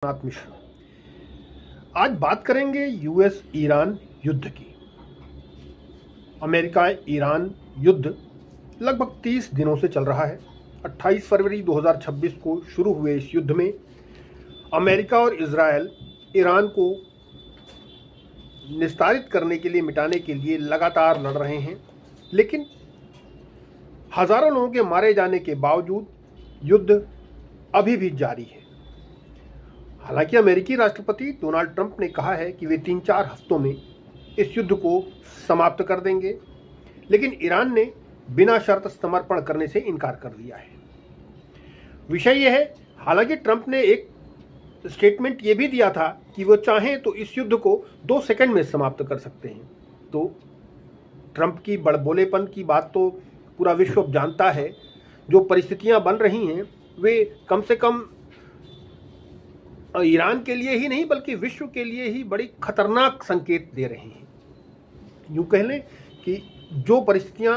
नाथ मिश्र। आज बात करेंगे यूएस ईरान युद्ध की। अमेरिका ईरान युद्ध लगभग 30 दिनों से चल रहा है। 28 फरवरी 2026 को शुरू हुए इस युद्ध में अमेरिका और इजरायल ईरान को निस्तारित करने के लिए, मिटाने के लिए लगातार लड़ रहे हैं, लेकिन हजारों लोगों के मारे जाने के बावजूद युद्ध अभी भी जारी है। हालांकि अमेरिकी राष्ट्रपति डोनाल्ड ट्रंप ने कहा है कि वे 3-4 हफ्तों में इस युद्ध को समाप्त कर देंगे, लेकिन ईरान ने बिना शर्त समर्पण करने से इनकार कर दिया है। विषय यह है, हालांकि ट्रंप ने एक स्टेटमेंट ये भी दिया था कि वो चाहें तो इस युद्ध को 2 सेकंड में समाप्त कर सकते हैं। तो ट्रंप की बड़बोलेपन की बात तो पूरा विश्व जानता है। जो परिस्थितियां बन रही हैं वे कम से कम ईरान के लिए ही नहीं बल्कि विश्व के लिए ही बड़ी खतरनाक संकेत दे रहे हैं। यूँ कह लें कि जो परिस्थितियां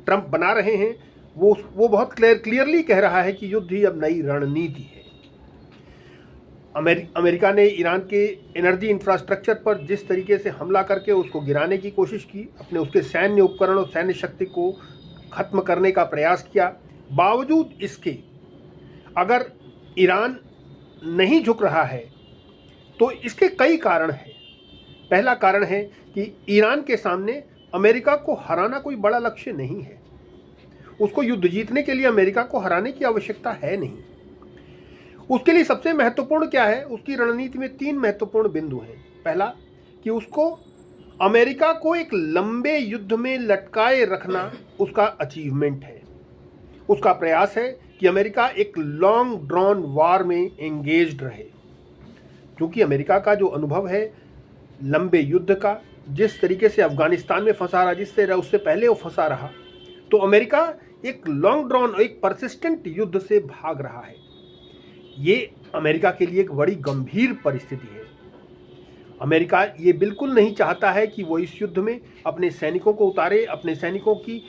ट्रंप बना रहे हैं वो बहुत क्लियरली कह रहा है कि युद्ध ही अब नई रणनीति है। अमेरिका ने ईरान के एनर्जी इंफ्रास्ट्रक्चर पर जिस तरीके से हमला करके उसको गिराने की कोशिश की, उसके सैन्य उपकरण और सैन्य शक्ति को खत्म करने का प्रयास किया, बावजूद इसके अगर ईरान नहीं झुक रहा है तो इसके कई कारण हैं। पहला कारण है कि ईरान के सामने अमेरिका को हराना कोई बड़ा लक्ष्य नहीं है। उसको युद्ध जीतने के लिए अमेरिका को हराने की आवश्यकता है नहीं। उसके लिए सबसे महत्वपूर्ण क्या है, उसकी रणनीति में 3 महत्वपूर्ण बिंदु हैं। पहला कि उसको अमेरिका को एक लंबे युद्ध में लटकाए रखना उसका अचीवमेंट है। उसका प्रयास है कि अमेरिका एक लॉन्ग ड्रॉन वार में एंगेज्ड रहे। क्योंकि अमेरिका का जो अनुभव है लंबे युद्ध का, जिस तरीके से अफगानिस्तान में फंसा रहा, जिससे उससे पहले वो फंसा रहा, तो अमेरिका एक लॉन्ग ड्रॉन, एक परसिस्टेंट युद्ध से भाग रहा है। ये अमेरिका के लिए एक बड़ी गंभीर परिस्थिति है। अमेरिका ये बिल्कुल नहीं चाहता है कि वो इस युद्ध में अपने सैनिकों को उतारे, अपने सैनिकों की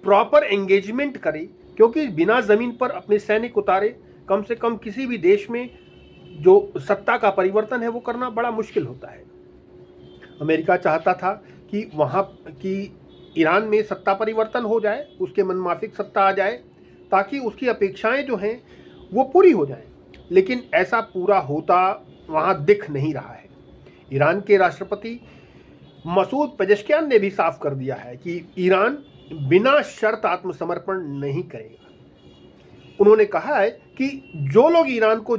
प्रॉपर एंगेजमेंट करे, क्योंकि बिना ज़मीन पर अपने सैनिक उतारे कम से कम किसी भी देश में जो सत्ता का परिवर्तन है वो करना बड़ा मुश्किल होता है। अमेरिका चाहता था कि वहाँ की ईरान में सत्ता परिवर्तन हो जाए, उसके मनमाफिक सत्ता आ जाए, ताकि उसकी अपेक्षाएं जो हैं वो पूरी हो जाएं, लेकिन ऐसा पूरा होता वहाँ दिख नहीं रहा है। ईरान के राष्ट्रपति मसूद पेजेश्कियान ने भी साफ कर दिया है कि ईरान बिना शर्त आत्मसमर्पण नहीं करेगा। उन्होंने कहा है कि जो लोग ईरान को